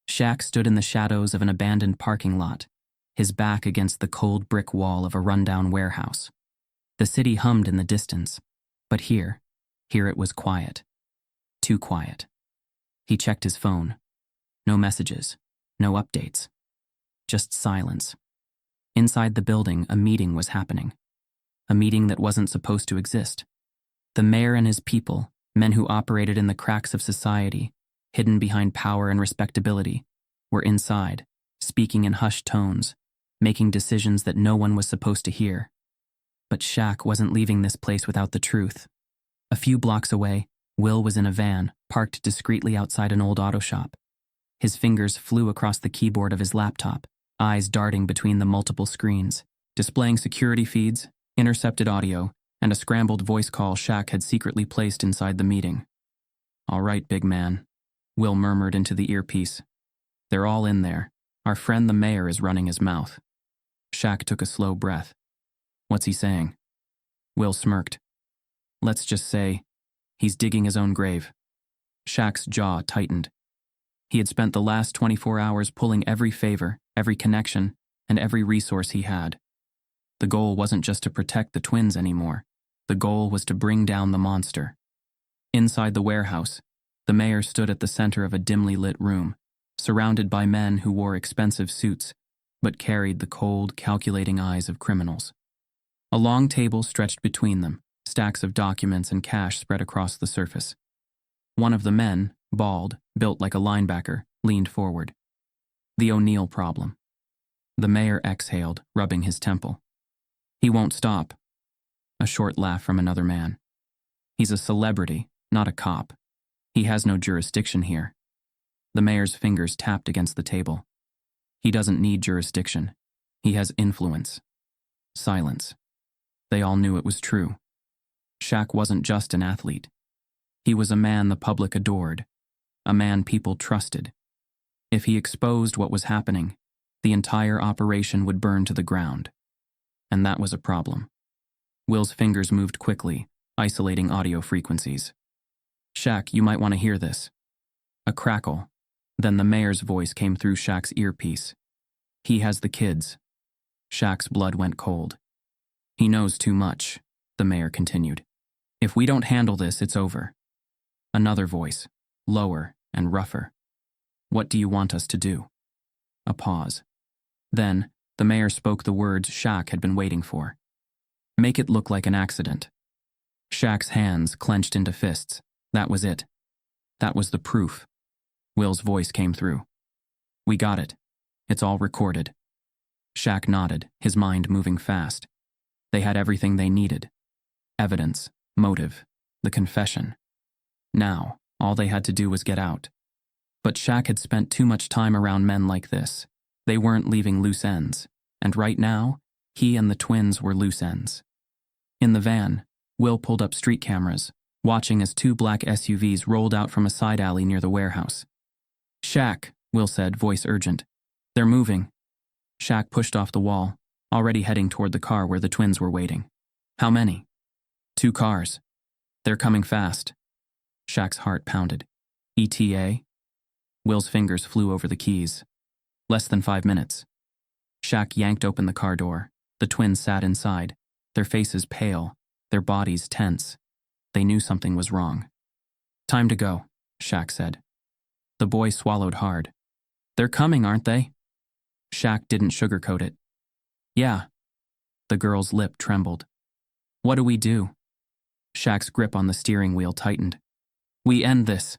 Shaq stood in the shadows of an abandoned parking lot, his back against the cold brick wall of a rundown warehouse. The city hummed in the distance, but here it was quiet. Too quiet. He checked his phone. No messages, no updates. Just silence. Inside the building, a meeting was happening. A meeting that wasn't supposed to exist. The mayor and his people, men who operated in the cracks of society, hidden behind power and respectability, were inside, speaking in hushed tones, making decisions that no one was supposed to hear. But Shaq wasn't leaving this place without the truth. A few blocks away, Will was in a van, parked discreetly outside an old auto shop. His fingers flew across the keyboard of his laptop, eyes darting between the multiple screens, displaying security feeds, intercepted audio, and a scrambled voice call Shaq had secretly placed inside the meeting. All right, big man, Will murmured into the earpiece. They're all in there. Our friend the mayor is running his mouth. Shaq took a slow breath. What's he saying? Will smirked. Let's just say, he's digging his own grave. Shaq's jaw tightened. He had spent the last 24 hours pulling every favor, every connection, and every resource he had. The goal wasn't just to protect the twins anymore. The goal was to bring down the monster. Inside the warehouse, the mayor stood at the center of a dimly lit room, surrounded by men who wore expensive suits, but carried the cold, calculating eyes of criminals. A long table stretched between them, stacks of documents and cash spread across the surface. One of the men, bald, built like a linebacker, leaned forward. The O'Neill problem. The mayor exhaled, rubbing his temple. He won't stop. A short laugh from another man. He's a celebrity, not a cop. He has no jurisdiction here. The mayor's fingers tapped against the table. He doesn't need jurisdiction. He has influence. Silence. They all knew it was true. Shaq wasn't just an athlete. He was a man the public adored, a man people trusted. If he exposed what was happening, the entire operation would burn to the ground. And that was a problem. Will's fingers moved quickly, isolating audio frequencies. Shaq, you might want to hear this. A crackle. Then the mayor's voice came through Shaq's earpiece. He has the kids. Shaq's blood went cold. He knows too much, the mayor continued. If we don't handle this, it's over. Another voice, lower and rougher. What do you want us to do? A pause. Then, the mayor spoke the words Shaq had been waiting for. Make it look like an accident. Shaq's hands clenched into fists. That was it. That was the proof. Will's voice came through. We got it. It's all recorded. Shaq nodded, his mind moving fast. They had everything they needed. Evidence, motive, the confession. Now, all they had to do was get out. But Shaq had spent too much time around men like this. They weren't leaving loose ends. And right now, he and the twins were loose ends. In the van, Will pulled up street cameras, watching as two black SUVs rolled out from a side alley near the warehouse. Shaq, Will said, voice urgent. They're moving. Shaq pushed off the wall, already heading toward the car where the twins were waiting. How many? 2 cars. They're coming fast. Shaq's heart pounded. ETA? Will's fingers flew over the keys. Less than 5 minutes. Shaq yanked open the car door. The twins sat inside, their faces pale, their bodies tense. They knew something was wrong. Time to go, Shaq said. The boy swallowed hard. They're coming, aren't they? Shaq didn't sugarcoat it. Yeah. The girl's lip trembled. What do we do? Shaq's grip on the steering wheel tightened. We end this.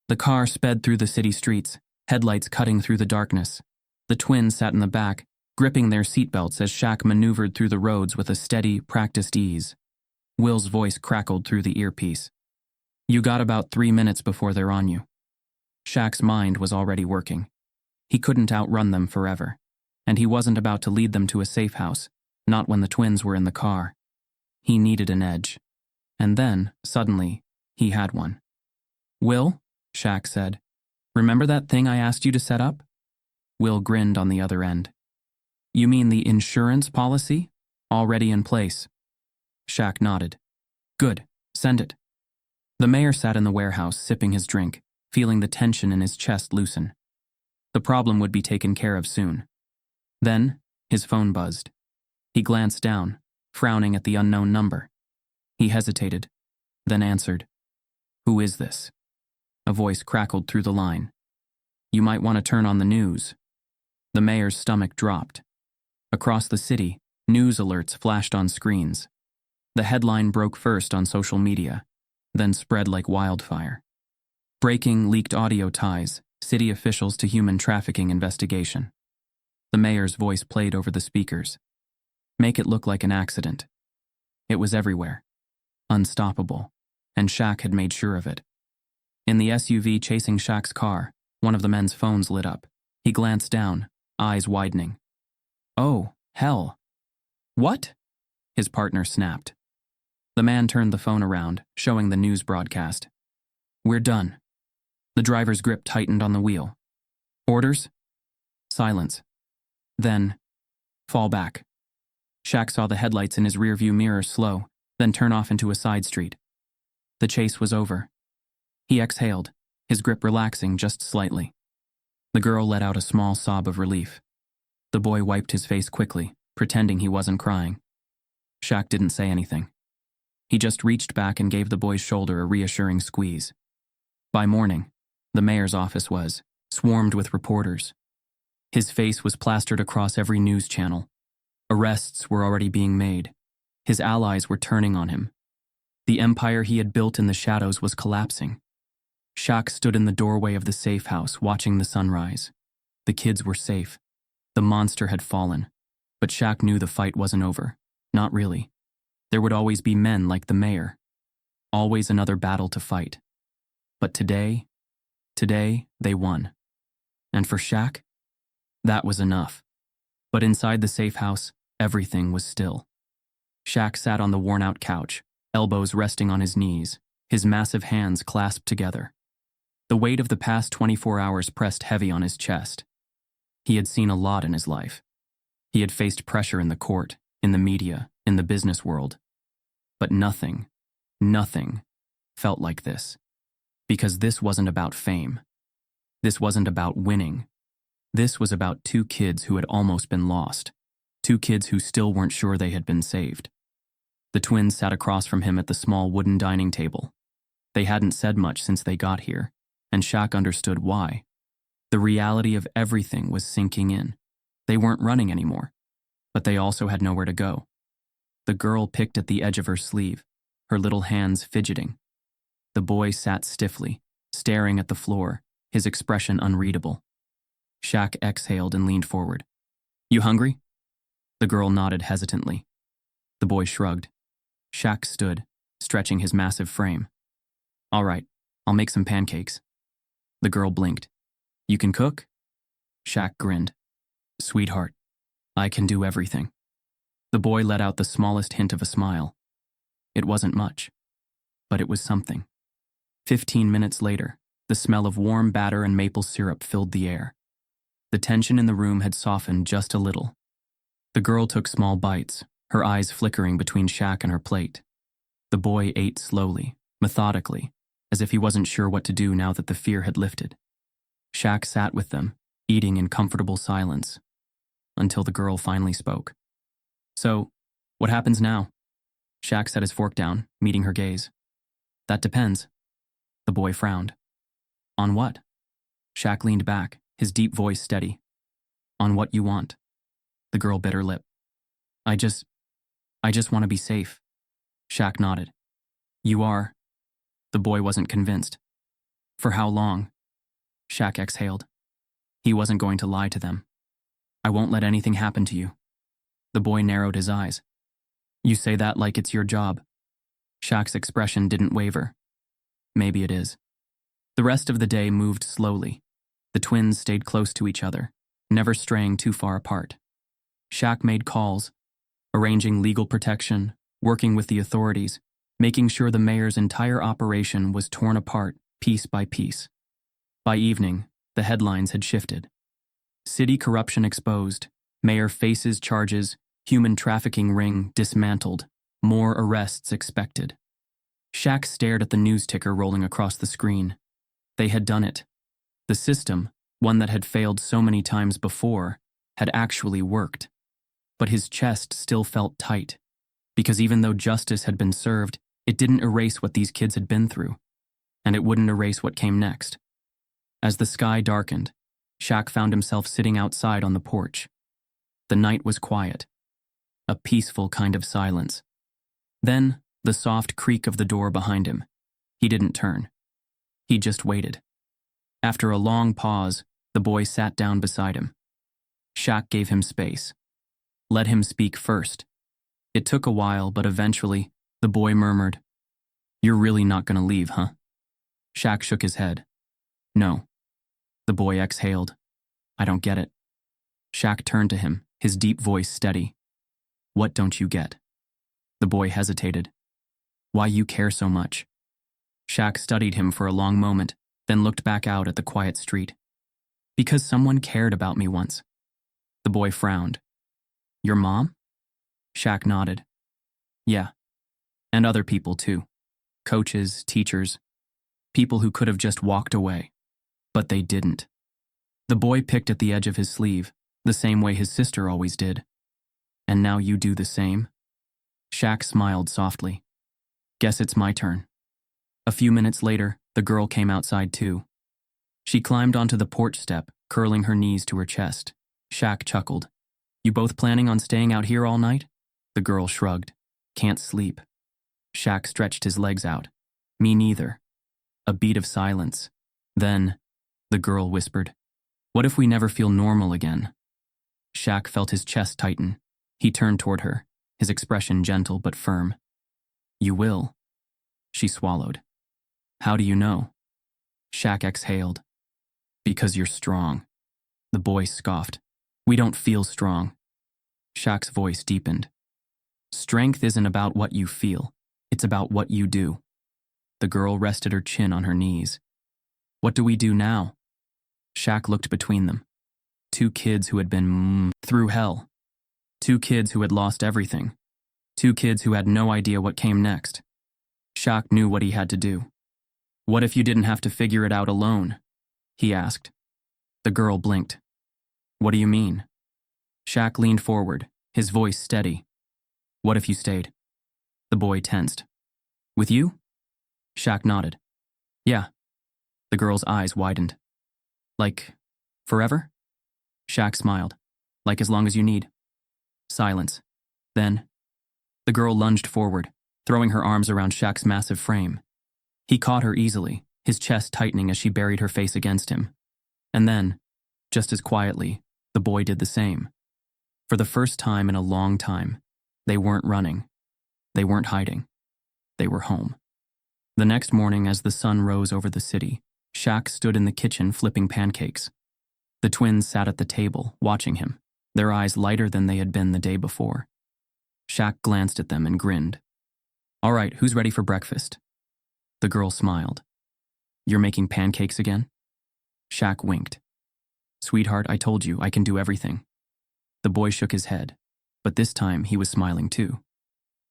The car sped through the city streets, headlights cutting through the darkness. The twins sat in the back, gripping their seatbelts as Shaq maneuvered through the roads with a steady, practiced ease. Will's voice crackled through the earpiece. You got about 3 minutes before they're on you. Shaq's mind was already working. He couldn't outrun them forever, and he wasn't about to lead them to a safe house, not when the twins were in the car. He needed an edge. And then, suddenly, he had one. Will, Shaq said, remember that thing I asked you to set up? Will grinned on the other end. You mean the insurance policy? Already in place. Shaq nodded. Good, send it. The mayor sat in the warehouse, sipping his drink, feeling the tension in his chest loosen. The problem would be taken care of soon. Then, his phone buzzed. He glanced down, frowning at the unknown number. He hesitated, then answered. Who is this? A voice crackled through the line. You might want to turn on the news. The mayor's stomach dropped. Across the city, news alerts flashed on screens. The headline broke first on social media, then spread like wildfire. Breaking leaked audio ties, city officials to human trafficking investigation. The mayor's voice played over the speakers. Make it look like an accident. It was everywhere. Unstoppable. And Shaq had made sure of it. In the SUV chasing Shaq's car, one of the men's phones lit up. He glanced down, eyes widening. Oh, hell. What? His partner snapped. The man turned the phone around, showing the news broadcast. We're done. The driver's grip tightened on the wheel. Orders? Silence. Then, fall back. Shaq saw the headlights in his rearview mirror slow, then turn off into a side street. The chase was over. He exhaled, his grip relaxing just slightly. The girl let out a small sob of relief. The boy wiped his face quickly, pretending he wasn't crying. Shaq didn't say anything. He just reached back and gave the boy's shoulder a reassuring squeeze. By morning, the mayor's office was swarmed with reporters. His face was plastered across every news channel. Arrests were already being made. His allies were turning on him. The empire he had built in the shadows was collapsing. Shaq stood in the doorway of the safe house, watching the sunrise. The kids were safe. The monster had fallen. But Shaq knew the fight wasn't over. Not really. There would always be men like the mayor. Always another battle to fight. But today, they won. And for Shaq, that was enough. But inside the safe house, everything was still. Shaq sat on the worn-out couch, elbows resting on his knees, his massive hands clasped together. The weight of the past 24 hours pressed heavy on his chest. He had seen a lot in his life. He had faced pressure in the court, in the media, in the business world. But nothing felt like this. Because this wasn't about fame. This wasn't about winning. This was about two kids who had almost been lost. Two kids who still weren't sure they had been saved. The twins sat across from him at the small wooden dining table. They hadn't said much since they got here, and Shaq understood why. The reality of everything was sinking in. They weren't running anymore, but they also had nowhere to go. The girl picked at the edge of her sleeve, her little hands fidgeting. The boy sat stiffly, staring at the floor, his expression unreadable. Shaq exhaled and leaned forward. You hungry? The girl nodded hesitantly. The boy shrugged. Shaq stood, stretching his massive frame. All right, I'll make some pancakes. The girl blinked. You can cook? Shaq grinned. Sweetheart, I can do everything. The boy let out the smallest hint of a smile. It wasn't much, but it was something. 15 minutes later, the smell of warm batter and maple syrup filled the air. The tension in the room had softened just a little. The girl took small bites, her eyes flickering between Shaq and her plate. The boy ate slowly, methodically, as if he wasn't sure what to do now that the fear had lifted. Shaq sat with them, eating in comfortable silence, until the girl finally spoke. So, what happens now? Shaq set his fork down, meeting her gaze. That depends. The boy frowned. On what? Shaq leaned back, his deep voice steady. On what you want. The girl bit her lip. I just want to be safe. Shaq nodded. You are. The boy wasn't convinced. For how long? Shaq exhaled. He wasn't going to lie to them. I won't let anything happen to you. The boy narrowed his eyes. You say that like it's your job. Shaq's expression didn't waver. Maybe it is. The rest of the day moved slowly. The twins stayed close to each other, never straying too far apart. Shaq made calls, arranging legal protection, working with the authorities, making sure the mayor's entire operation was torn apart piece by piece. By evening, the headlines had shifted. City corruption exposed, mayor faces charges, human trafficking ring dismantled, more arrests expected. Shaq stared at the news ticker rolling across the screen. They had done it. The system, one that had failed so many times before, had actually worked. But his chest still felt tight, because even though justice had been served, it didn't erase what these kids had been through, and it wouldn't erase what came next. As the sky darkened, Shaq found himself sitting outside on the porch. The night was quiet, a peaceful kind of silence. Then, the soft creak of the door behind him. He didn't turn. He just waited. After a long pause, the boy sat down beside him. Shaq gave him space. Let him speak first. It took a while, but eventually, the boy murmured, You're really not gonna leave, huh? Shaq shook his head. No. The boy exhaled. I don't get it. Shaq turned to him, his deep voice steady. What don't you get? The boy hesitated. Why you care so much? Shaq studied him for a long moment, then looked back out at the quiet street. Because someone cared about me once. The boy frowned. Your mom? Shaq nodded. Yeah. And other people too. Coaches, teachers. People who could have just walked away. But they didn't. The boy picked at the edge of his sleeve, the same way his sister always did. And now you do the same? Shaq smiled softly. Guess it's my turn. A few minutes later, the girl came outside too. She climbed onto the porch step, curling her knees to her chest. Shaq chuckled. You both planning on staying out here all night? The girl shrugged. Can't sleep. Shaq stretched his legs out. Me neither. A beat of silence. Then, the girl whispered, what if we never feel normal again? Shaq felt his chest tighten. He turned toward her, his expression gentle but firm. You will. She swallowed. How do you know? Shaq exhaled. Because you're strong. The boy scoffed. We don't feel strong. Shaq's voice deepened. Strength isn't about what you feel. It's about what you do. The girl rested her chin on her knees. What do we do now? Shaq looked between them. Two kids who had been through hell. Two kids who had lost everything. Two kids who had no idea what came next. Shaq knew what he had to do. What if you didn't have to figure it out alone? He asked. The girl blinked. What do you mean? Shaq leaned forward, his voice steady. What if you stayed? The boy tensed. With you? Shaq nodded. Yeah. The girl's eyes widened. Like, forever? Shaq smiled. Like as long as you need. Silence. Then, the girl lunged forward, throwing her arms around Shaq's massive frame. He caught her easily, his chest tightening as she buried her face against him. And then, just as quietly, the boy did the same. For the first time in a long time, they weren't running. They weren't hiding. They were home. The next morning, as the sun rose over the city, Shaq stood in the kitchen flipping pancakes. The twins sat at the table, watching him, their eyes lighter than they had been the day before. Shaq glanced at them and grinned. All right, who's ready for breakfast? The girl smiled. You're making pancakes again? Shaq winked. Sweetheart, I told you I can do everything. The boy shook his head, but this time he was smiling too.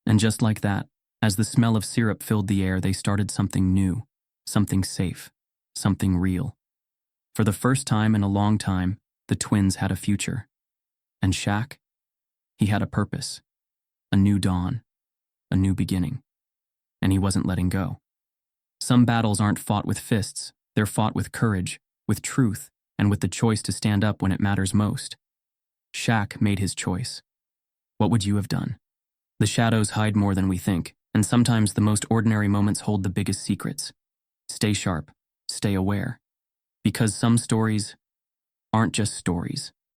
And just like that, as the smell of syrup filled the air, they started something new, something safe, something real. For the first time in a long time, the twins had a future. And Shaq? He had a purpose, a new dawn, a new beginning. And he wasn't letting go. Some battles aren't fought with fists, they're fought with courage, with truth, and with the choice to stand up when it matters most. Shaq made his choice. What would you have done? The shadows hide more than we think, and sometimes the most ordinary moments hold the biggest secrets. Stay sharp, stay aware. Because some stories aren't just stories.